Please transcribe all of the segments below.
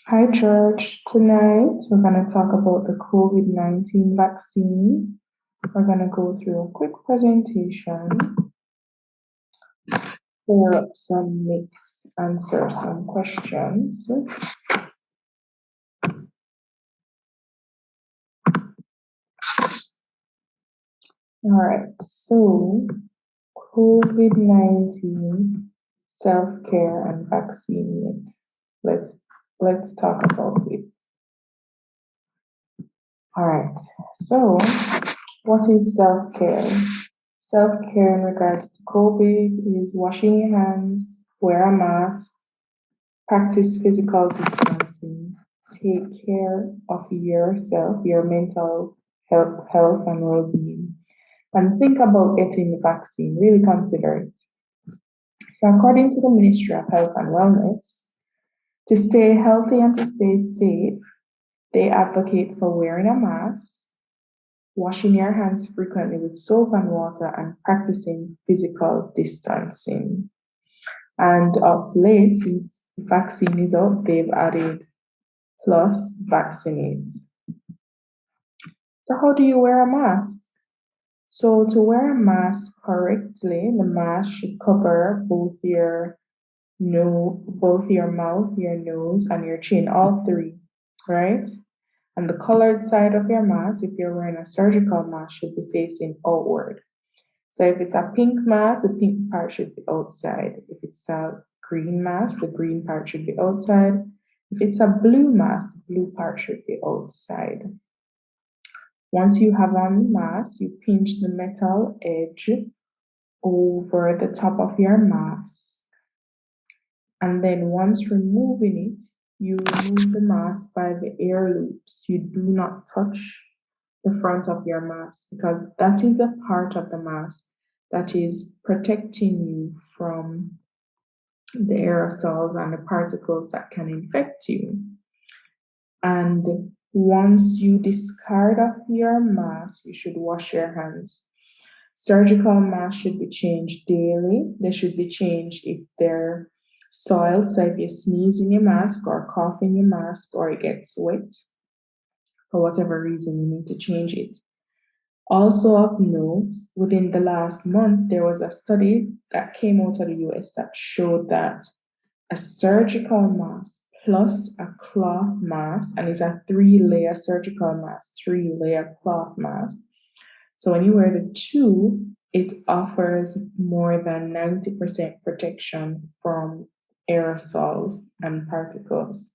Hi, church. Tonight we're going to talk about the COVID-19 vaccine. We're going to go through a quick presentation, clear up some myths, answer some questions. All right, so COVID-19 self-care and vaccine myths. Let's talk about it. All right, so what is self-care? Self-care in regards to COVID is washing your hands, wear a mask, practice physical distancing, take care of yourself, your mental health and well-being, and think about getting the vaccine. Really consider it. So, according to the Ministry of Health and Wellness, to stay healthy and to stay safe, they advocate for wearing a mask, washing your hands frequently with soap and water, and practicing physical distancing. And of late, since the vaccine is out, they've added plus vaccinate. So, how do you wear a mask? So, to wear a mask correctly, the mask should cover both your mouth, your nose, and your chin, all three, right? And the colored side of your mask, if you're wearing a surgical mask, should be facing outward. So if it's a pink mask, the pink part should be outside. If it's a green mask, the green part should be outside. If it's a blue mask, the blue part should be outside. Once you have on the mask, you pinch the metal edge over the top of your mask. And then once removing it, you remove the mask by the air loops. You do not touch the front of your mask because that is the part of the mask that is protecting you from the aerosols and the particles that can infect you. And once you discard off your mask, you should wash your hands. Surgical masks should be changed daily. They should be changed if they're soiled. So if you sneeze in your mask or cough in your mask or it gets wet, for whatever reason, you need to change it. Also of note, within the last month, there was a study that came out of the US that showed that a surgical mask plus a cloth mask, and it's a 3-layer surgical mask, 3-layer cloth mask. So when you wear the two, it offers more than 90% protection from aerosols and particles.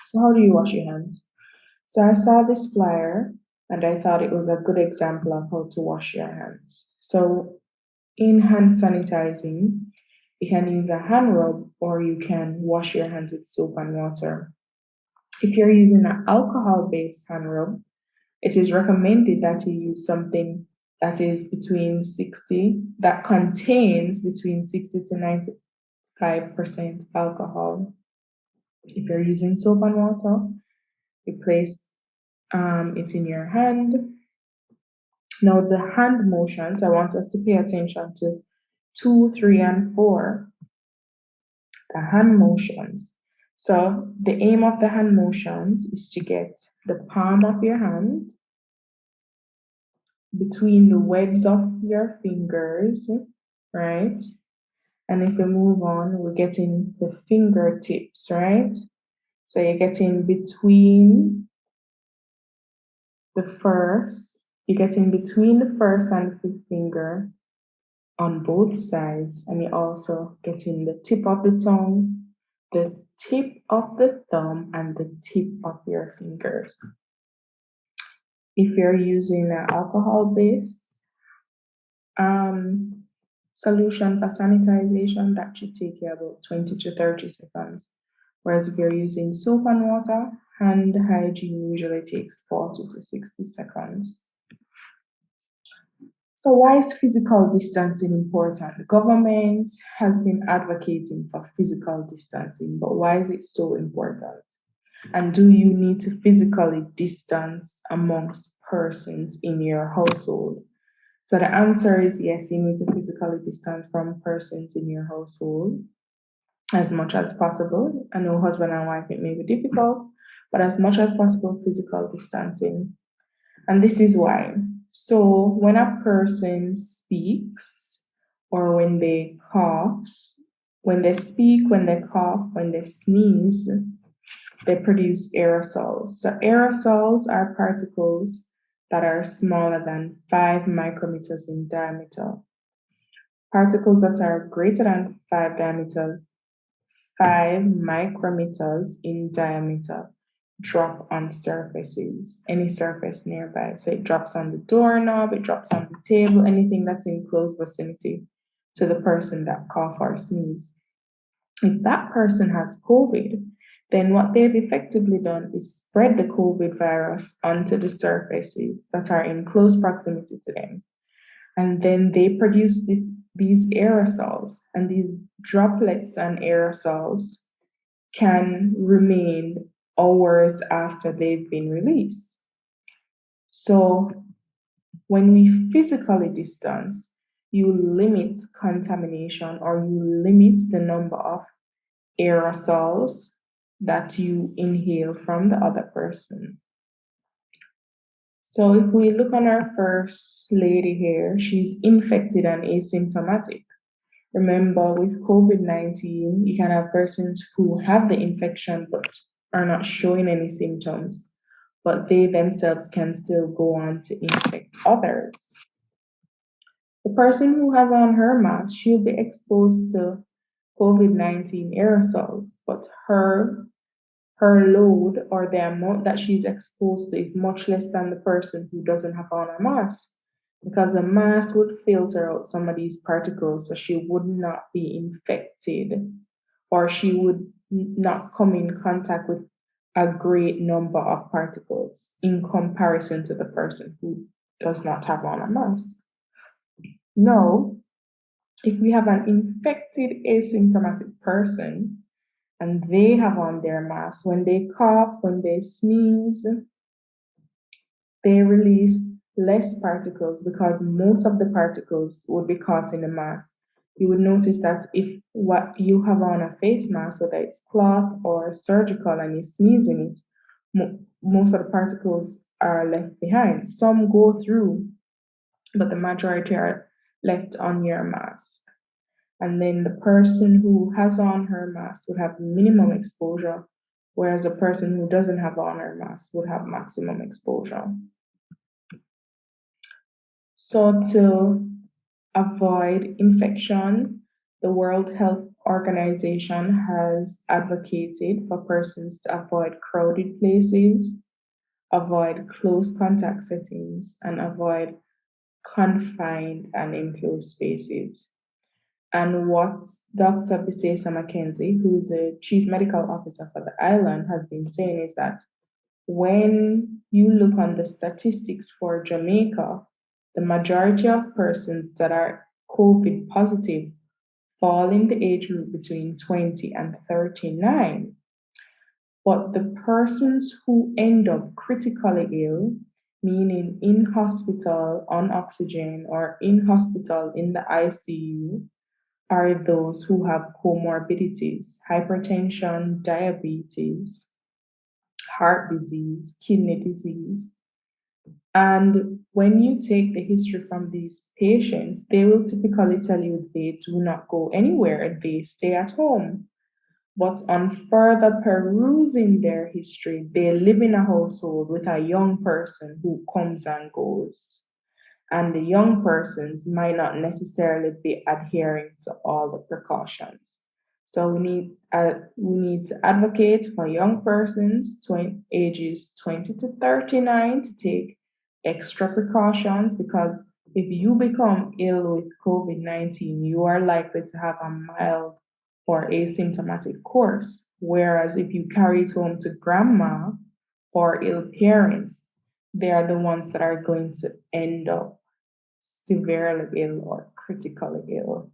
So how do you wash your hands? So I saw this flyer and I thought it was a good example of how to wash your hands. So in hand sanitizing, you can use a hand rub or you can wash your hands with soap and water. If you're using an alcohol-based hand rub, it is recommended that you use something that is that contains between 60 to 95% alcohol. If you're using soap and water, you place it in your hand. Now, the hand motions, I want us to pay attention to 2, 3, and 4, the hand motions. So, the aim of the hand motions is to get the palm of your hand between the webs of your fingers, right? And if we move on, we're getting the fingertips, right? So, you're getting between the first, you're getting between the first and fifth finger on both sides, and you're also getting the tip of the tongue, the tip of the thumb, and the tip of your fingers. If you're using an alcohol-based solution for sanitization, that should take you about 20 to 30 seconds. Whereas if you're using soap and water, hand hygiene usually takes 40 to 60 seconds. So why is physical distancing important? The government has been advocating for physical distancing, but why is it so important? And do you need to physically distance amongst persons in your household? So the answer is yes, you need to physically distance from persons in your household. as much as possible. I know husband and wife, it may be difficult, but as much as possible, physical distancing. And this is why. So when a person speaks or when they coughs, when they speak, when they cough, when they sneeze, they produce aerosols. So aerosols are particles that are smaller than 5 micrometers in diameter. Particles that are greater than 5 micrometers in diameter drop on surfaces, any surface nearby. So it drops on the doorknob, it drops on the table, anything that's in close vicinity to the person that cough or sneeze. If that person has COVID, then what they've effectively done is spread the COVID virus onto the surfaces that are in close proximity to them. And then they produce these aerosols, and these droplets and aerosols can remain hours after they've been released. So when we physically distance, you limit contamination or you limit the number of aerosols that you inhale from the other person. So if we look on our first lady here, she's infected and asymptomatic. Remember, with COVID-19, you can have persons who have the infection but are not showing any symptoms, but they themselves can still go on to infect others. The person who has on her mask, she'll be exposed to COVID-19 aerosols, but her load or the amount that she's exposed to is much less than the person who doesn't have on a mask, because the mask would filter out some of these particles so she would not be infected, or she would not come in contact with a great number of particles in comparison to the person who does not have on a mask. Now, if we have an infected asymptomatic person and they have on their mask, when they cough, when they sneeze, they release less particles because most of the particles would be caught in the mask. You would notice that if what you have on a face mask, whether it's cloth or surgical, and you sneeze in it, most of the particles are left behind. Some go through, but the majority are left on your mask. And then the person who has on her mask would have minimum exposure, whereas a person who doesn't have on her mask would have maximum exposure. So to avoid infection, the World Health Organization has advocated for persons to avoid crowded places, avoid close contact settings, and avoid confined and enclosed spaces. And what Dr. Bisesa McKenzie, who is the Chief Medical Officer for the island, has been saying is that when you look on the statistics for Jamaica, the majority of persons that are COVID positive fall in the age group between 20 and 39. But the persons who end up critically ill, meaning in hospital on oxygen or in hospital in the ICU, are those who have comorbidities, hypertension, diabetes, heart disease, kidney disease. And when you take the history from these patients, they will typically tell you they do not go anywhere, they stay at home. But on further perusing their history, they live in a household with a young person who comes and goes. And the young persons might not necessarily be adhering to all the precautions. So we need to advocate for young persons ages 20 to 39 to take extra precautions, because if you become ill with COVID-19, you are likely to have a mild or asymptomatic course. Whereas if you carry it home to grandma or ill parents, they are the ones that are going to end up severely ill or critically ill.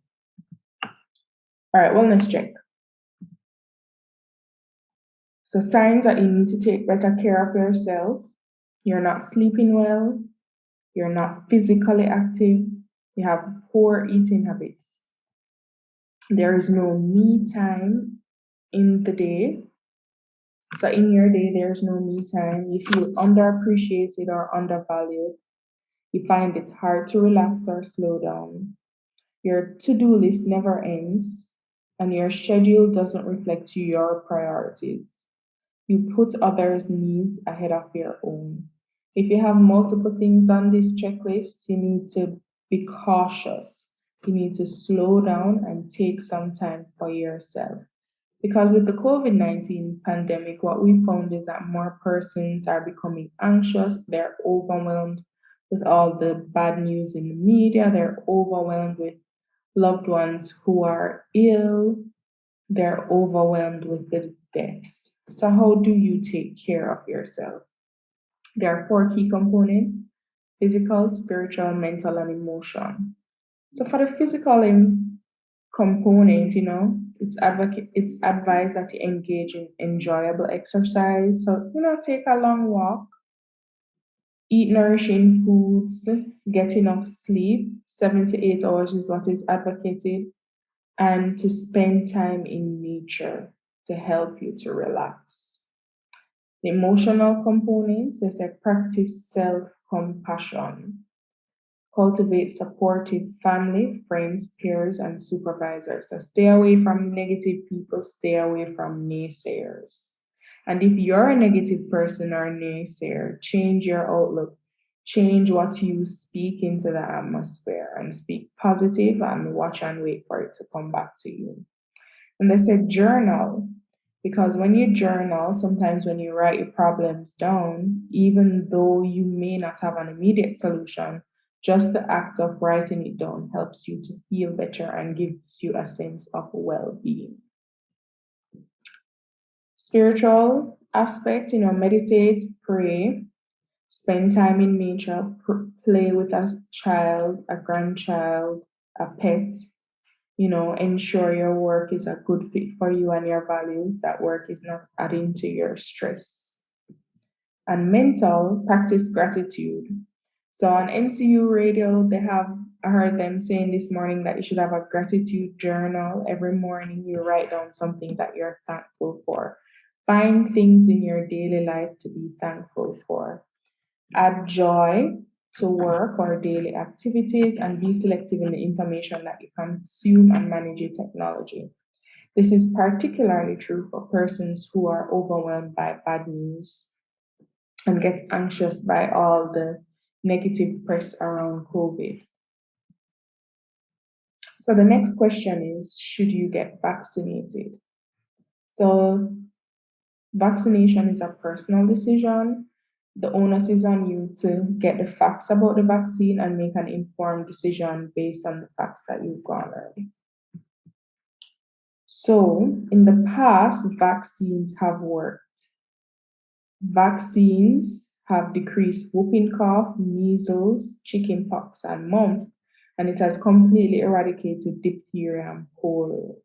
All right, wellness check. So signs that you need to take better care of yourself. You're not sleeping well. You're not physically active. You have poor eating habits. There is no me time in the day. So in your day, there's no me time. You feel underappreciated or undervalued. You find it hard to relax or slow down. Your to do list never ends, and your schedule doesn't reflect your priorities. You put others' needs ahead of your own. If you have multiple things on this checklist, you need to be cautious. You need to slow down and take some time for yourself. Because with the COVID-19 pandemic, what we found is that more persons are becoming anxious, they're overwhelmed with all the bad news in the media, they're overwhelmed with loved ones who are ill, they're overwhelmed with the deaths. So, how do you take care of yourself? There are four key components: physical, spiritual, mental, and emotion. So, for the physical component, it's advised that you engage in enjoyable exercise. So, take a long walk, eat nourishing foods, get enough sleep. 7 to 8 hours is what is advocated, and to spend time in nature to help you to relax. The emotional components, they say practice self compassion, cultivate supportive family, friends, peers, and supervisors. So stay away from negative people, stay away from naysayers. And if you're a negative person or a naysayer, change your outlook. Change what you speak into the atmosphere and speak positive and watch and wait for it to come back to you. And they said journal, because when you journal, sometimes when you write your problems down, even though you may not have an immediate solution, just the act of writing it down helps you to feel better and gives you a sense of well being. Spiritual aspect, meditate, pray, spend time in nature, play with a child, a grandchild, a pet, ensure your work is a good fit for you and your values, that work is not adding to your stress. And mental, practice gratitude. So on NCU radio, I heard them saying this morning that you should have a gratitude journal. Every morning you write down something that you're thankful for. Find things in your daily life to be thankful for. Add joy to work or daily activities, and be selective in the information that you consume and manage your technology. This is particularly true for persons who are overwhelmed by bad news and get anxious by all the negative press around COVID. So the next question is, should you get vaccinated? So vaccination is a personal decision. The onus is on you to get the facts about the vaccine and make an informed decision based on the facts that you've garnered. So, in the past, vaccines have worked. Vaccines have decreased whooping cough, measles, chickenpox, and mumps, and it has completely eradicated diphtheria and polio.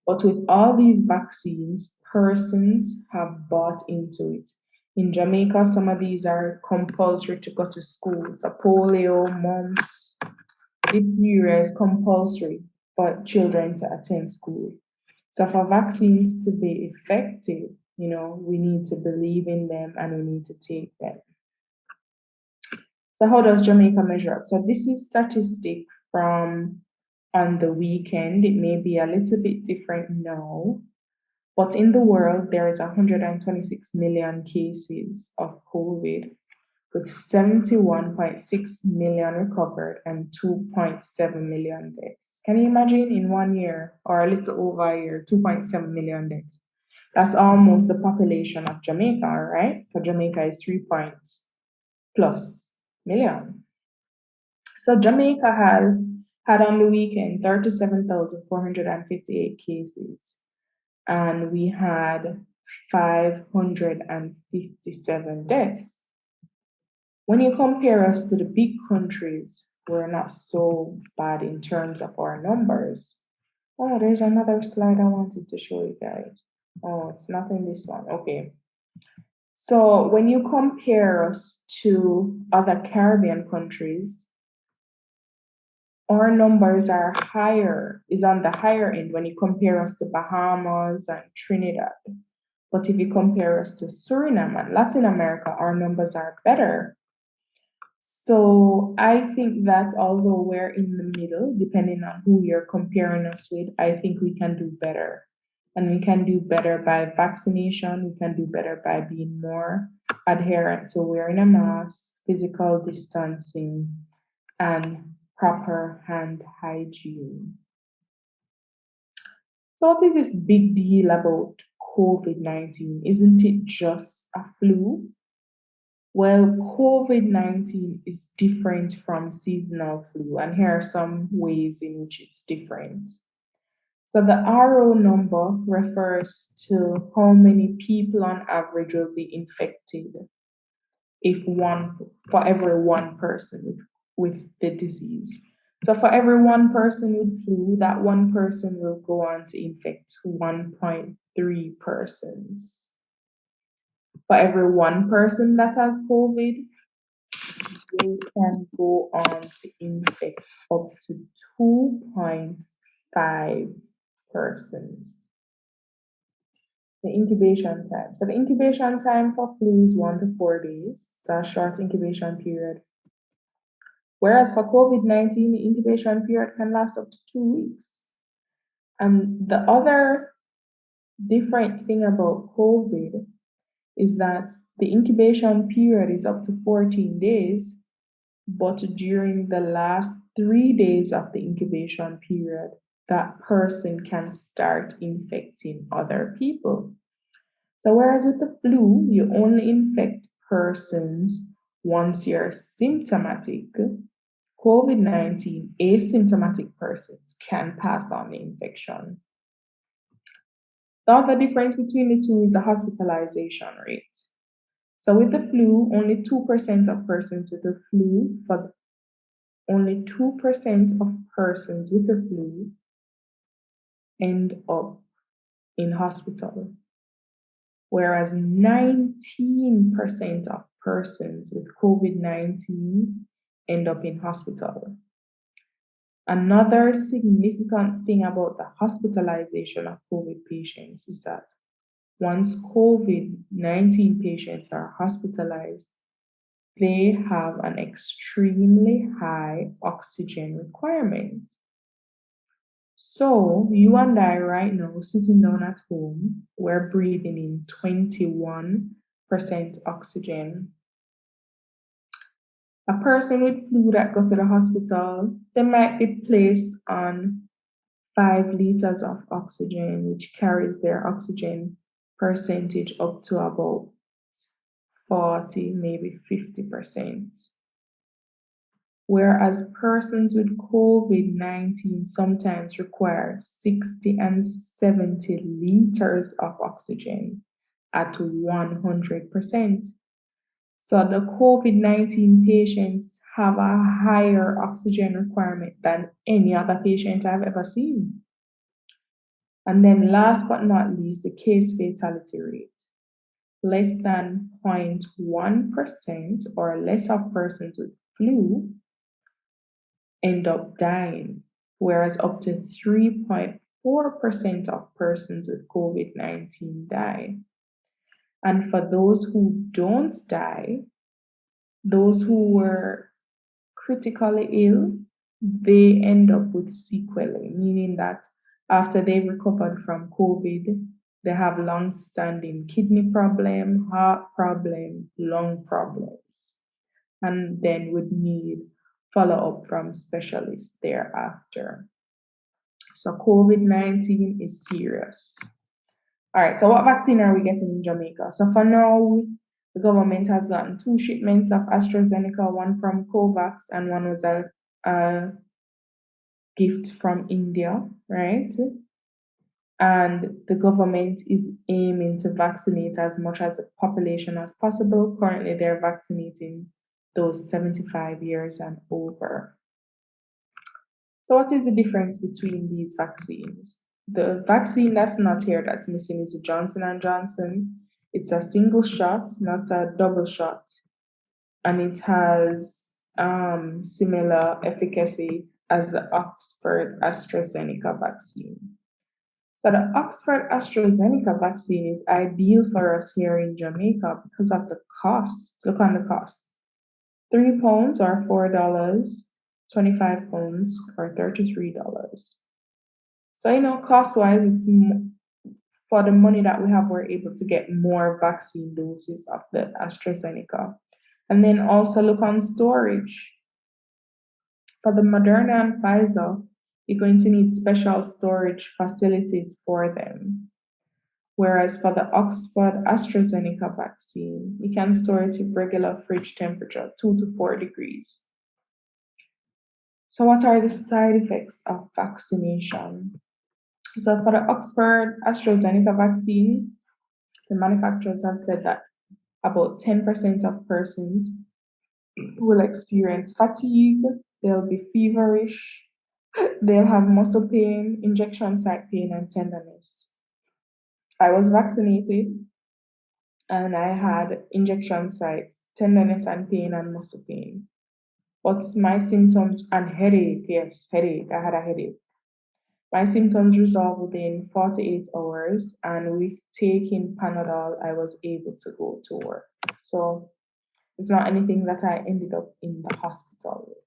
But with all these vaccines, persons have bought into it. In Jamaica, some of these are compulsory to go to school. So polio, mumps, diphtheria is compulsory for children to attend school. So for vaccines to be effective, we need to believe in them and we need to take them. So how does Jamaica measure up? So this is statistic from on the weekend. It may be a little bit different now, but in the world, there is 126 million cases of COVID, with 71.6 million recovered and 2.7 million deaths. Can you imagine in 1 year or a little over a year, 2.7 million deaths? That's almost the population of Jamaica, right? So Jamaica is 3 point plus million. So Jamaica has had on the weekend 37,458 cases, and we had 557 deaths. When you compare us to the big countries, we're not so bad in terms of our numbers. Oh, there's another slide I wanted to show you guys. Oh, it's not in this one. Okay. So when you compare us to other Caribbean countries, our numbers is on the higher end when you compare us to Bahamas and Trinidad. But if you compare us to Suriname and Latin America, our numbers are better. So I think that although we're in the middle, depending on who you're comparing us with, I think we can do better. And we can do better by vaccination. We can do better by being more adherent to wearing a mask, physical distancing, and proper hand hygiene. So, what is this big deal about COVID-19? Isn't it just a flu? Well, COVID-19 is different from seasonal flu, and here are some ways in which it's different. So, the RO number refers to how many people on average will be infected for every one person with the disease. So for every one person with flu, that one person will go on to infect 1.3 persons. For every one person that has COVID, they can go on to infect up to 2.5 persons. The incubation time. So the incubation time for flu is 1 to 4 days, so a short incubation period. Whereas for COVID-19, the incubation period can last up to 2 weeks. And the other different thing about COVID is that the incubation period is up to 14 days, but during the last 3 days of the incubation period, that person can start infecting other people. So, whereas with the flu, you only infect persons once you're symptomatic, COVID-19 asymptomatic persons can pass on the infection. The other difference between the two is the hospitalization rate. So with the flu, only 2% of persons with the flu, but only 2% of persons with the flu end up in hospital, whereas 19% of persons with COVID-19 end up in hospital. Another significant thing about the hospitalization of COVID patients is that once COVID-19 patients are hospitalized, they have an extremely high oxygen requirement. So, you and I right now, sitting down at home, we're breathing in 21% oxygen. A person with flu that goes to the hospital, they might be placed on 5 liters of oxygen, which carries their oxygen percentage up to about 40, maybe 50%. Whereas persons with COVID-19 sometimes require 60 and 70 liters of oxygen at 100%. So the COVID-19 patients have a higher oxygen requirement than any other patient I've ever seen. And then last but not least, the case fatality rate. Less than 0.1% or less of persons with flu end up dying, whereas up to 3.4% of persons with COVID-19 die. And for those who don't die, those who were critically ill, they end up with sequelae, meaning that after they've recovered from COVID, they have long-standing kidney problem, heart problem, lung problems, and then would need follow-up from specialists thereafter. So COVID-19 is serious. All right, so what vaccine are we getting in Jamaica? So for now, the government has gotten 2 shipments of Astrazeneca, one from COVAX and one was a gift from India, right? And the government is aiming to vaccinate as much as the population as possible. Currently, they're vaccinating those 75 years and over. So what is the difference between these vaccines? The vaccine that's not here, that's missing, is the Johnson & Johnson. It's a single shot, not a double shot. And it has similar efficacy as the Oxford AstraZeneca vaccine. So the Oxford AstraZeneca vaccine is ideal for us here in Jamaica because of the cost. Look on the cost. £3 or $4, 25 pounds or $33. So, cost wise, for the money that we have, we're able to get more vaccine doses of the AstraZeneca. And then also look on storage. For the Moderna and Pfizer, you're going to need special storage facilities for them. Whereas for the Oxford AstraZeneca vaccine, you can store it at regular fridge temperature, 2 to 4 degrees. So, what are the side effects of vaccination? So, for the Oxford AstraZeneca vaccine, the manufacturers have said that about 10% of persons will experience fatigue, they'll be feverish, they'll have muscle pain, injection site pain, and tenderness. I was vaccinated and I had injection sites, tenderness and pain, and muscle pain. What's my symptoms? And headache, yes, headache. I had a headache. My symptoms resolved within 48 hours, and with taking Panadol, I was able to go to work. So it's not anything that I ended up in the hospital with.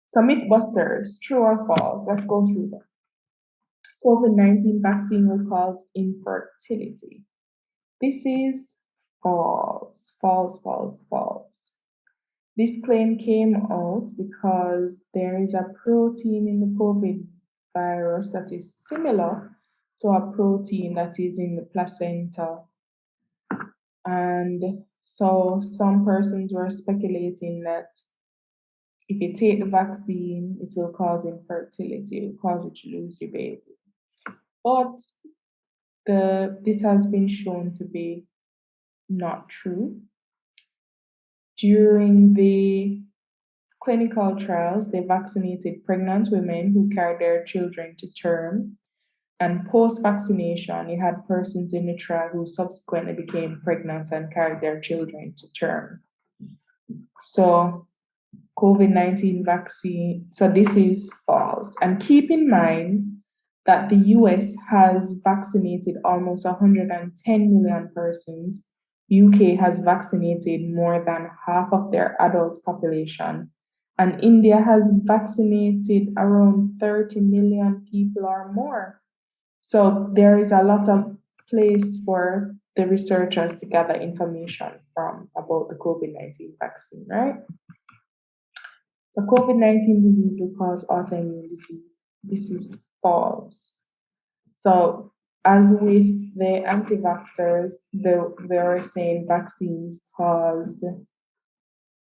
So mythbusters, true or false? Let's go through them. COVID-19 vaccine will cause infertility. This is false, false, false, false. This claim came out because there is a protein in the COVID virus that is similar to a protein that is in the placenta. And so some persons were speculating that if you take the vaccine, it will cause infertility, it will cause you to lose your baby. But this has been shown to be not true. During the clinical trials, they vaccinated pregnant women who carried their children to term. And post vaccination, you had persons in the trial who subsequently became pregnant and carried their children to term. So, COVID-19 vaccine, so this is false. And keep in mind that the US has vaccinated almost 110 million persons. UK has vaccinated more than half of their adult population. And India has vaccinated around 30 million people or more. So there is a lot of place for the researchers to gather information from about the COVID-19 vaccine, right? So COVID-19 disease will cause autoimmune disease. This is false. So as with the anti-vaxxers, they were saying vaccines cause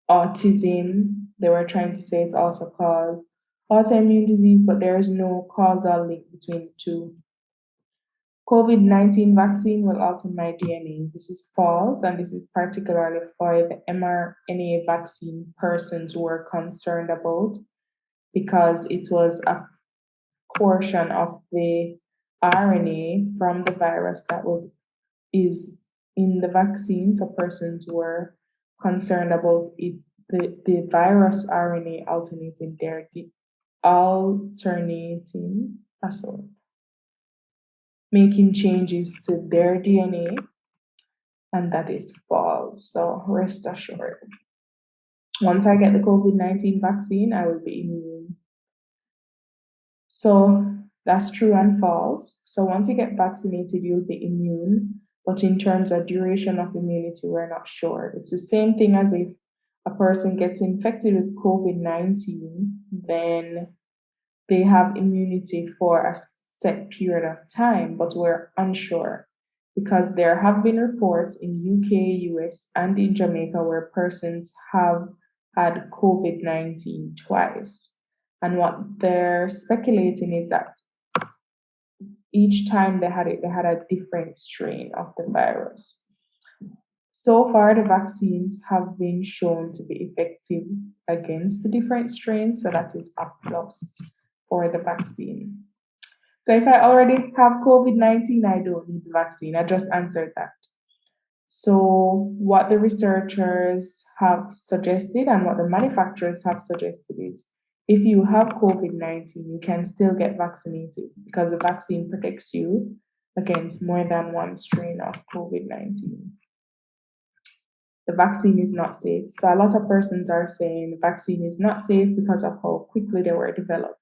autism. They were trying to say it also cause autoimmune disease, but there is no causal link between the two. COVID-19 vaccine will alter my DNA. This is false, and this is particularly for the mRNA vaccine persons were concerned about because it was a portion of the RNA from the virus that is in the vaccine. So persons were concerned about it, the virus RNA making changes to their DNA, and that is false. So rest assured. Once I get the COVID-19 vaccine, I will be immune. So that's true and false. So once you get vaccinated, you'll be immune. But in terms of duration of immunity, we're not sure. It's the same thing as if a person gets infected with COVID-19, then they have immunity for a set period of time, but we're unsure because there have been reports in UK, US, and in Jamaica where persons have had COVID-19 twice. And what they're speculating is that each time they had it, they had a different strain of the virus. So far, the vaccines have been shown to be effective against the different strains, so that is a plus for the vaccine. So if I already have COVID-19, I don't need the vaccine. I just answered that. So what the researchers have suggested and what the manufacturers have suggested is if you have COVID-19, you can still get vaccinated because the vaccine protects you against more than one strain of COVID-19. The vaccine is not safe. So a lot of persons are saying the vaccine is not safe because of how quickly they were developed.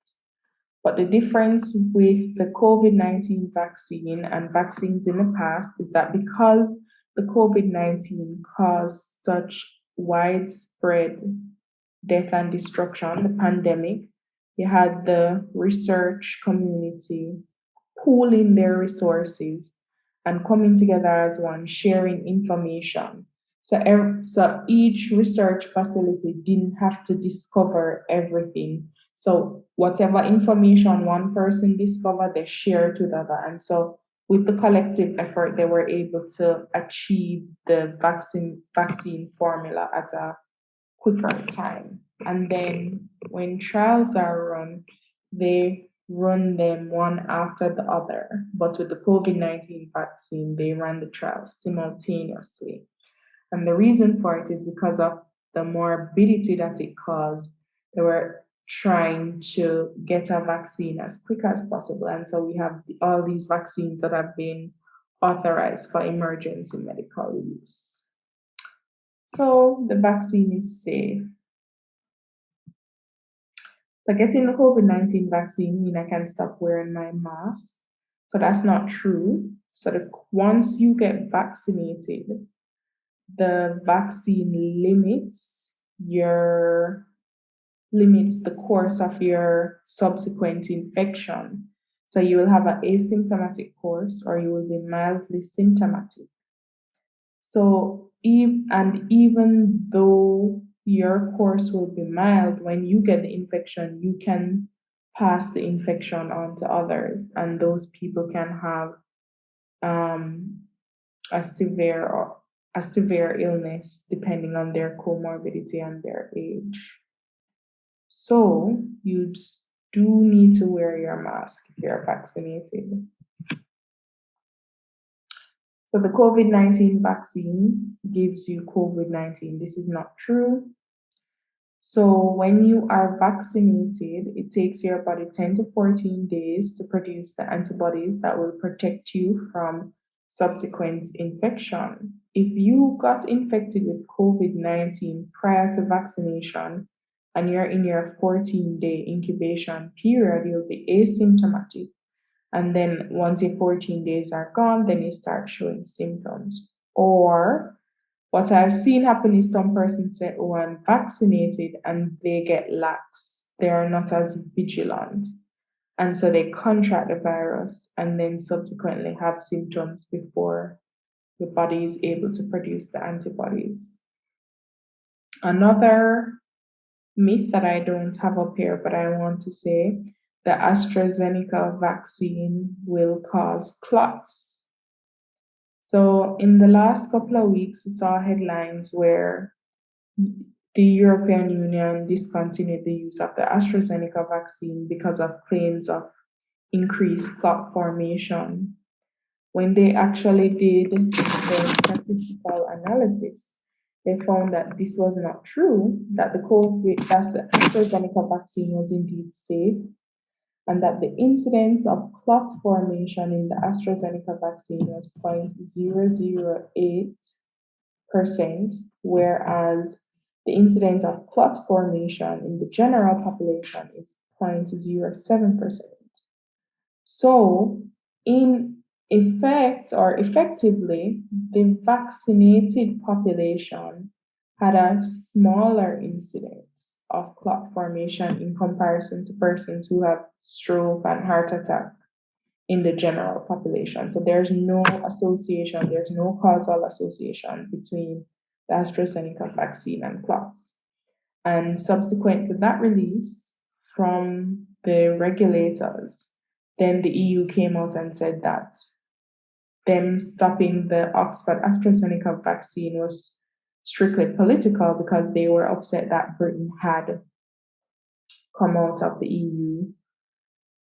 But the difference with the COVID-19 vaccine and vaccines in the past is that because the COVID-19 caused such widespread death and destruction, the pandemic, you had the research community pooling their resources and coming together as one, sharing information. So each research facility didn't have to discover everything. So whatever information one person discovered, they shared with other. And so with the collective effort, they were able to achieve the vaccine formula at a quicker time. And then when trials are run, they run them one after the other. But with the COVID-19 vaccine, they ran the trials simultaneously. And the reason for it is because of the morbidity that it caused. They were trying to get a vaccine as quick as possible. And so we have all these vaccines that have been authorized for emergency medical use. So the vaccine is safe. So getting the COVID-19 vaccine means I can stop wearing my mask. So that's not true. So once you get vaccinated, the vaccine limits the course of your subsequent infection. So you will have an asymptomatic course or you will be mildly symptomatic. So even though your course will be mild, when you get the infection, you can pass the infection on to others, and those people can have um, a severe illness depending on their comorbidity and their age. So you do need to wear your mask if you're vaccinated. So the COVID-19 vaccine gives you COVID-19. This is not true. So when you are vaccinated, it takes your body 10 to 14 days to produce the antibodies that will protect you from subsequent infection. If you got infected with COVID-19 prior to vaccination and you're in your 14-day incubation period, you'll be asymptomatic. And then once your 14 days are gone, then you start showing symptoms. Or what I've seen happen is some persons say, oh, I'm vaccinated, and they get lax. They are not as vigilant. And so they contract the virus and then subsequently have symptoms before your body is able to produce the antibodies. Another myth that I don't have up here, but I want to say, the Astrazeneca vaccine will cause clots. So in the last couple of weeks, we saw headlines where the European Union discontinued the use of the AstraZeneca vaccine because of claims of increased clot formation. When they actually did the statistical analysis, they found that this was not true, that the AstraZeneca vaccine was indeed safe, and that the incidence of clot formation in the AstraZeneca vaccine was 0.008%, whereas the incidence of clot formation in the general population is 0.07%. So, in effect or effectively, the vaccinated population had a smaller incidence of clot formation in comparison to persons who have stroke and heart attack in the general population. So there's no association, there's no causal association between the AstraZeneca vaccine and clots. And subsequent to that release from the regulators, then the EU came out and said that them stopping the Oxford AstraZeneca vaccine was strictly political because they were upset that Britain had come out of the EU.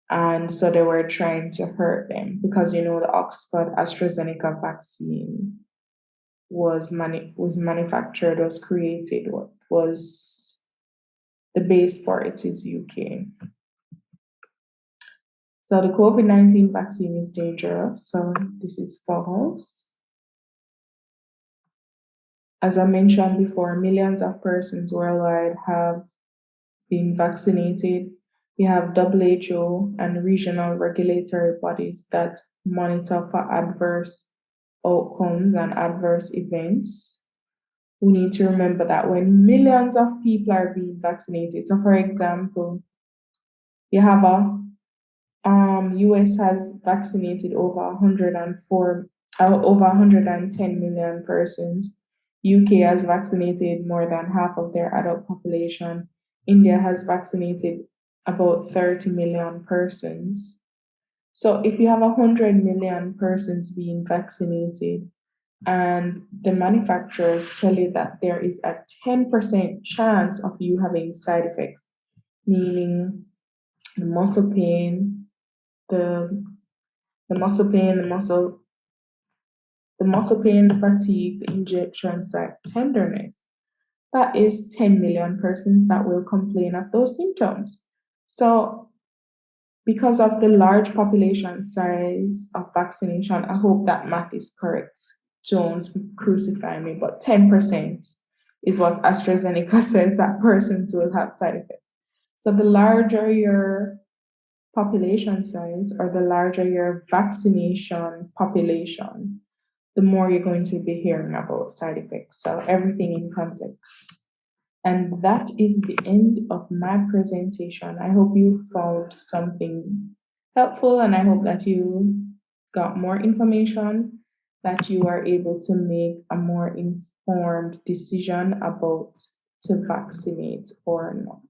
And so they were trying to hurt them because, the Oxford AstraZeneca vaccine was manufactured, was created, was The base for it is UK. So the COVID-19 vaccine is dangerous. So this is false. As I mentioned before, millions of persons worldwide have been vaccinated. We have WHO and regional regulatory bodies that monitor for adverse outcomes and adverse events. We need to remember that when millions of people are being vaccinated, so for example, you have a US has vaccinated over 104, over 110 million persons. UK has vaccinated more than half of their adult population. India has vaccinated about 30 million persons. So if you have 100 million persons being vaccinated, and the manufacturers tell you that there is a 10% chance of you having side effects, meaning the muscle pain, the the muscle pain, the muscle pain, the fatigue, the injection site tenderness. That is 10 million persons that will complain of those symptoms. So, because of the large population size of vaccination, I hope that math is correct. Don't crucify me, but 10% is what AstraZeneca says that persons will have side effects. So, the larger your population size or the larger your vaccination population, the more you're going to be hearing about side effects. So everything in context. And that is the end of my presentation. I hope you found something helpful and I hope that you got more information, that you are able to make a more informed decision about to vaccinate or not.